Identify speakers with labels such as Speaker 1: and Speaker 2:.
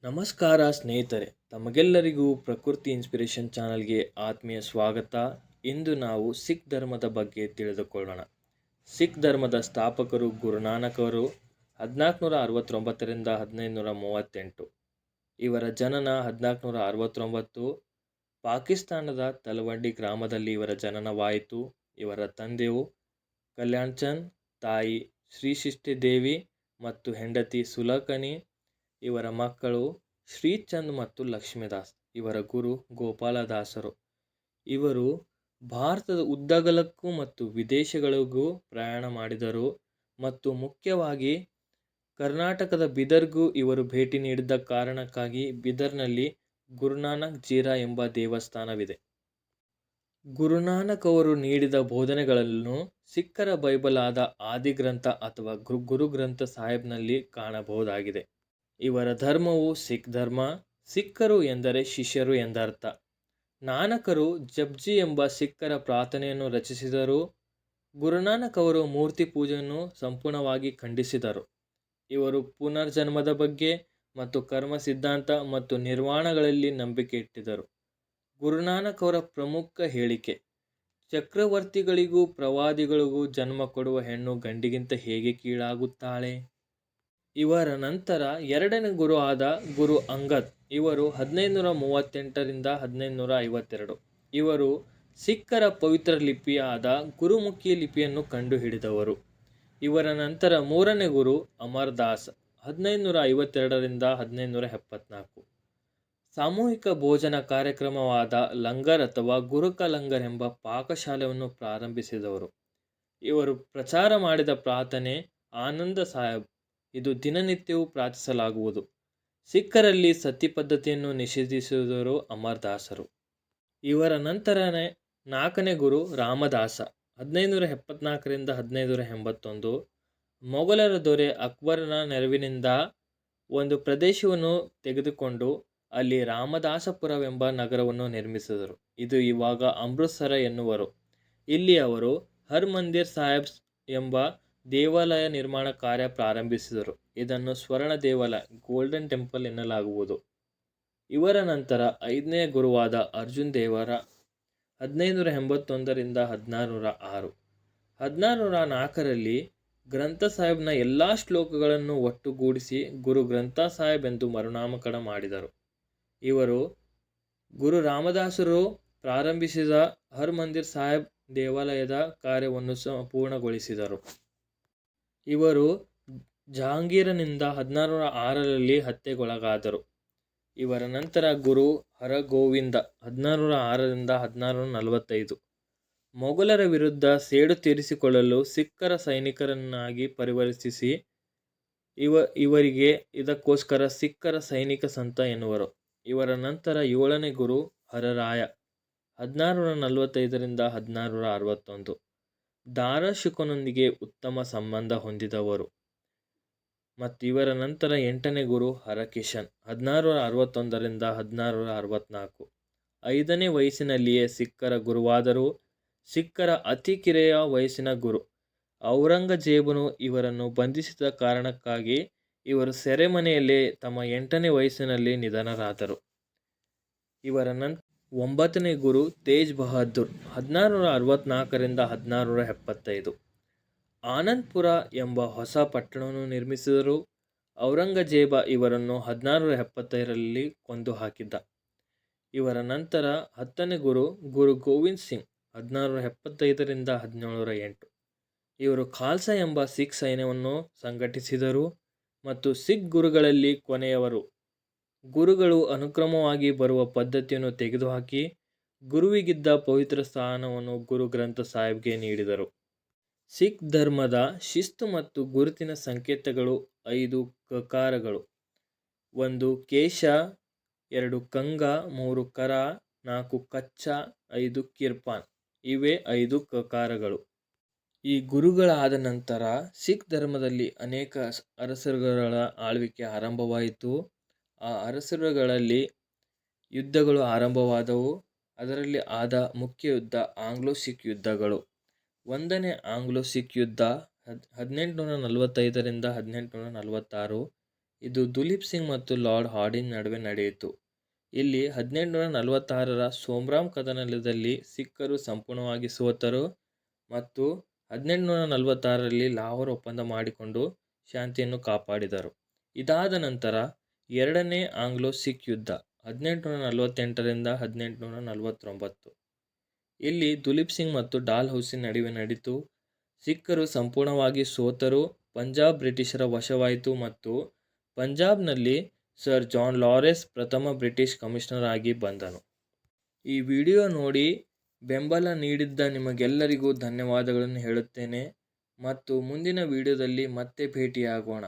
Speaker 1: ನಮಸ್ಕಾರ ಸ್ನೇಹಿತರೆ, ತಮಗೆಲ್ಲರಿಗೂ ಪ್ರಕೃತಿ ಇನ್ಸ್ಪಿರೇಷನ್ ಚಾನಲ್ಗೆ ಆತ್ಮೀಯ ಸ್ವಾಗತ. ಇಂದು ನಾವು ಸಿಖ್ ಧರ್ಮದ ಬಗ್ಗೆ ತಿಳಿದುಕೊಳ್ಳೋಣ. ಸಿಖ್ ಧರ್ಮದ ಸ್ಥಾಪಕರು ಗುರುನಾನಕ್ ಅವರು 1469 1538. ಇವರ ಜನನ 1469. ಪಾಕಿಸ್ತಾನದ ತಲವಂಡಿ ಗ್ರಾಮದಲ್ಲಿ ಇವರ ಜನನವಾಯಿತು. ಇವರ ತಂದೆಯು ಕಲ್ಯಾಣ್ ಚಂದ್, ತಾಯಿ ಶ್ರೀಶಿಷ್ಟಿ ದೇವಿ ಮತ್ತು ಹೆಂಡತಿ ಸುಲಕನಿ. ಇವರ ಮಕ್ಕಳು ಶ್ರೀಚಂದ್ ಮತ್ತು ಲಕ್ಷ್ಮೀದಾಸ್. ಇವರ ಗುರು ಗೋಪಾಲದಾಸರು. ಇವರು ಭಾರತದ ಉದ್ದಗಲಕ್ಕೂ ಮತ್ತು ವಿದೇಶಗಳಿಗೂ ಪ್ರಯಾಣ ಮಾಡಿದರು ಮತ್ತು ಮುಖ್ಯವಾಗಿ ಕರ್ನಾಟಕದ ಬೀದರ್ಗೂ ಇವರು ಭೇಟಿ ನೀಡಿದ ಕಾರಣಕ್ಕಾಗಿ ಬೀದರ್ನಲ್ಲಿ ಗುರುನಾನಕ್ ಜೀರಾ ಎಂಬ ದೇವಸ್ಥಾನವಿದೆ. ಗುರುನಾನಕ್ ಅವರು ನೀಡಿದ ಬೋಧನೆಗಳನ್ನು ಸಿಖ್ಖರ ಬೈಬಲ್ ಆದ ಆದಿಗ್ರಂಥ ಅಥವಾ ಗುರು ಗ್ರಂಥ ಸಾಹೇಬ್ನಲ್ಲಿ ಕಾಣಬಹುದಾಗಿದೆ. ಇವರ ಧರ್ಮವು ಸಿಖ್ ಧರ್ಮ. ಸಿಖ್ಖರು ಎಂದರೆ ಶಿಷ್ಯರು ಎಂದರ್ಥ. ನಾನಕರು ಜಪ್ಜಿ ಎಂಬ ಸಿಖ್ಖರ ಪ್ರಾರ್ಥನೆಯನ್ನು ರಚಿಸಿದರು. ಗುರುನಾನಕ್ ಅವರು ಮೂರ್ತಿ ಪೂಜೆಯನ್ನು ಸಂಪೂರ್ಣವಾಗಿ ಖಂಡಿಸಿದರು. ಇವರು ಪುನರ್ಜನ್ಮದ ಬಗ್ಗೆ ಮತ್ತು ಕರ್ಮ ಸಿದ್ಧಾಂತ ಮತ್ತು ನಿರ್ವಾಣಗಳಲ್ಲಿ ನಂಬಿಕೆ ಇಟ್ಟಿದ್ದರು. ಗುರುನಾನಕ್ ಅವರ ಪ್ರಮುಖ ಹೇಳಿಕೆ: ಚಕ್ರವರ್ತಿಗಳಿಗೂ ಪ್ರವಾದಿಗಳಿಗೂ ಜನ್ಮ ಕೊಡುವ ಹೆಣ್ಣು ಗಂಡಿಗಿಂತ ಹೇಗೆ ಕೀಳಾಗುತ್ತಾಳೆ? ಇವರ ನಂತರ ಎರಡನೇ ಗುರು ಆದ ಗುರು ಅಂಗದ್. ಇವರು 1538 1552. ಇವರು ಸಿಖ್ಖರ ಪವಿತ್ರ ಲಿಪಿ ಆದ ಗುರುಮುಖಿ ಲಿಪಿಯನ್ನು ಕಂಡುಹಿಡಿದವರು. ಇವರ ನಂತರ ಮೂರನೇ ಗುರು ಅಮರ್ ದಾಸ್ 1552 1574. ಸಾಮೂಹಿಕ ಭೋಜನ ಕಾರ್ಯಕ್ರಮವಾದ ಲಂಗರ್ ಅಥವಾ ಗುರುಕ ಲಂಗರ್ ಎಂಬ ಪಾಕಶಾಲೆಯನ್ನು ಪ್ರಾರಂಭಿಸಿದವರು. ಇವರು ಪ್ರಚಾರ ಮಾಡಿದ ಪ್ರಾರ್ಥನೆ ಆನಂದ ಸಾಹೇಬ್. ಇದು ದಿನನಿತ್ಯವೂ ಪ್ರಾರ್ಥಿಸಲಾಗುವುದು. ಸಿಖ್ಖರಲ್ಲಿ ಸತಿ ಪದ್ಧತಿಯನ್ನು ನಿಷೇಧಿಸಿದವರು ಅಮರ್ ದಾಸರು. ಇವರ ನಂತರ ನಾಲ್ಕನೇ ಗುರು ರಾಮದಾಸ 1574 1581. ಮೊಘಲರ ದೊರೆ ಅಕ್ಬರನ ನೆರವಿನಿಂದ ಒಂದು ಪ್ರದೇಶವನ್ನು ತೆಗೆದುಕೊಂಡು ಅಲ್ಲಿ ರಾಮದಾಸಪುರವೆಂಬ ನಗರವನ್ನು ನಿರ್ಮಿಸಿದರು. ಇದು ಇವಾಗ ಅಮೃತ್ಸರ ಎನ್ನುವರು. ಇಲ್ಲಿ ಅವರು ಹರ್ ಮಂದಿರ್ ಸಾಹೇಬ್ ಎಂಬ ದೇವಾಲಯ ನಿರ್ಮಾಣ ಕಾರ್ಯ ಪ್ರಾರಂಭಿಸಿದರು. ಇದನ್ನು ಸ್ವರ್ಣ ದೇವಾಲಯ ಗೋಲ್ಡನ್ ಟೆಂಪಲ್ ಎನ್ನಲಾಗುವುದು. ಇವರ ನಂತರ ಐದನೇ ಗುರುವಾದ ಅರ್ಜುನ್ ದೇವರ 1581 1606. 1604 ಗ್ರಂಥ ಸಾಹೇಬ್ನ ಎಲ್ಲ ಶ್ಲೋಕಗಳನ್ನು ಒಟ್ಟುಗೂಡಿಸಿ ಗುರು ಗ್ರಂಥ ಸಾಹೇಬ್ ಎಂದು ಮರುನಾಮಕರಣ ಮಾಡಿದರು. ಇವರು ಗುರು ರಾಮದಾಸರು ಪ್ರಾರಂಭಿಸಿದ ಹರ್ ಮಂದಿರ್ ಸಾಹೇಬ್ ದೇವಾಲಯದ ಕಾರ್ಯವನ್ನು ಪೂರ್ಣಗೊಳಿಸಿದರು. ಇವರು ಜಹಾಂಗೀರನಿಂದ 1606 ಹತ್ಯೆಗೊಳಗಾದರು. ಇವರ ನಂತರ ಗುರು ಹರಗೋವಿಂದ 1606 1645. ಮೊಘಲರ ವಿರುದ್ಧ ಸೇಡು ತೀರಿಸಿಕೊಳ್ಳಲು ಸಿಖ್ಖರ ಸೈನಿಕರನ್ನಾಗಿ ಪರಿವರ್ತಿಸಿ ಇವರಿಗೆ ಇದಕ್ಕೋಸ್ಕರ ಸಿಖ್ಖರ ಸೈನಿಕ ಸಂತ ಎನ್ನುವರು. ಇವರ ನಂತರ ಏಳನೇ ಗುರು ಹರರಾಯ 1645 1661. ದಾರಾ ಶಿಕೋಹ್ನೊಂದಿಗೆ ಉತ್ತಮ ಸಂಬಂಧ ಹೊಂದಿದವರು. ಮತ್ತು ಇವರ ನಂತರ ಎಂಟನೇ ಗುರು ಹರಕಿಶನ್ 1661 1664. 5ನೇ ವಯಸ್ಸಿನಲ್ಲಿಯೇ ಸಿಖ್ಖರ ಗುರುವಾದರು. ಸಿಖ್ಖರ ಅತಿ ಕಿರಿಯ ವಯಸ್ಸಿನ ಗುರು ಔರಂಗಜೇಬನು ಇವರನ್ನು ಬಂಧಿಸಿದ ಕಾರಣಕ್ಕಾಗಿ ಇವರು ಸೆರೆಮನೆಯಲ್ಲೇ ತಮ್ಮ 8ನೇ ವಯಸ್ಸಿನಲ್ಲಿ ನಿಧನರಾದರು. ಇವರ ನಂತರ 9ನೇ ಗುರು ತೇಜ್ ಬಹದ್ದೂರ್ 1664 1675. ಆನಂದ್ಪುರ ಎಂಬ ಹೊಸ ಪಟ್ಟಣವನ್ನು ನಿರ್ಮಿಸಿದರು. ಔರಂಗಜೇಬ ಇವರನ್ನು 1675 ಕೊಂದು ಹಾಕಿದ್ದ. ಇವರ ನಂತರ 10ನೇ ಗುರು ಗುರು ಗೋವಿಂದ್ ಸಿಂಗ್ 1675 1708. ಇವರು ಖಾಲ್ಸಾ ಎಂಬ ಸಿಖ್ ಸೈನ್ಯವನ್ನು ಸಂಘಟಿಸಿದರು ಮತ್ತು ಸಿಖ್ ಗುರುಗಳಲ್ಲಿ ಕೊನೆಯವರು. ಗುರುಗಳು ಅನುಕ್ರಮವಾಗಿ ಬರುವ ಪದ್ಧತಿಯನ್ನು ತೆಗೆದುಹಾಕಿ ಗುರುವಿಗಿದ್ದ ಪವಿತ್ರ ಸ್ಥಾನವನ್ನು ಗುರು ಗ್ರಂಥ ಸಾಹೇಬ್ಗೆ ನೀಡಿದರು. ಸಿಖ್ ಧರ್ಮದ ಶಿಸ್ತು ಮತ್ತು ಗುರುತಿನ ಸಂಕೇತಗಳು 5 ಕಕಾರಗಳು: 1 ಕೇಶ, 2 ಕಂಗ, 3 ಕರ, 4 ಕಚ್ಚಾ, 5 ಕಿರ್ಪಾನ್. ಇವೇ 5 ಕಕಾರಗಳು. ಈ ಗುರುಗಳಾದ ನಂತರ ಸಿಖ್ ಧರ್ಮದಲ್ಲಿ ಅನೇಕ ಅರಸರುಗಳ ಆಳ್ವಿಕೆ ಆರಂಭವಾಯಿತು. ಆ ಅರಸರುಗಳಲ್ಲಿ ಯುದ್ಧಗಳು ಆರಂಭವಾದವು. ಅದರಲ್ಲಿ ಆದ ಮುಖ್ಯ ಯುದ್ಧ ಆಂಗ್ಲೋ ಸಿಖ್ ಯುದ್ಧಗಳು. ಒಂದನೇ ಆಂಗ್ಲೋ ಸಿಖ್ ಯುದ್ಧ 1845 1846. ಇದು ದುಲೀಪ್ ಸಿಂಗ್ ಮತ್ತು ಲಾರ್ಡ್ ಹಾರ್ಡಿನ್ ನಡುವೆ ನಡೆಯಿತು. ಇಲ್ಲಿ 1846ರ ಸೋಮ್ರಾಮ್ ಕದನದಲ್ಲಿ ಸಿಖ್ಖರು ಸಂಪೂರ್ಣವಾಗಿ ಸೋತರು ಮತ್ತು 1846ರಲ್ಲಿ ಲಾಹೋರ್ ಒಪ್ಪಂದ ಮಾಡಿಕೊಂಡು ಶಾಂತಿಯನ್ನು ಕಾಪಾಡಿದರು. ಇದಾದ ನಂತರ ಎರಡನೇ ಆಂಗ್ಲೋ ಸಿಖ್ ಯುದ್ಧ 1848ರಿಂದ 1849. ಇಲ್ಲಿ ದುಲೀಪ್ ಸಿಂಗ್ ಮತ್ತು ಡಾಲ್ಹೌಸಿ ನಡುವೆ ನಡೆಯಿತು. ಸಿಖ್ಖರು ಸಂಪೂರ್ಣವಾಗಿ ಸೋತರು. ಪಂಜಾಬ್ ಬ್ರಿಟಿಷರ ವಶವಾಯಿತು ಮತ್ತು ಪಂಜಾಬ್ನಲ್ಲಿ ಸರ್ ಜಾನ್ ಲಾರೆನ್ಸ್ ಪ್ರಥಮ ಬ್ರಿಟಿಷ್ ಕಮಿಷನರ್ ಆಗಿ ಬಂದನು. ಈ ವಿಡಿಯೋ ನೋಡಿ ಬೆಂಬಲ ನೀಡಿದ್ದ ನಿಮಗೆಲ್ಲರಿಗೂ ಧನ್ಯವಾದಗಳನ್ನು ಹೇಳುತ್ತೇನೆ ಮತ್ತು ಮುಂದಿನ ವಿಡಿಯೋದಲ್ಲಿ ಮತ್ತೆ ಭೇಟಿಯಾಗೋಣ.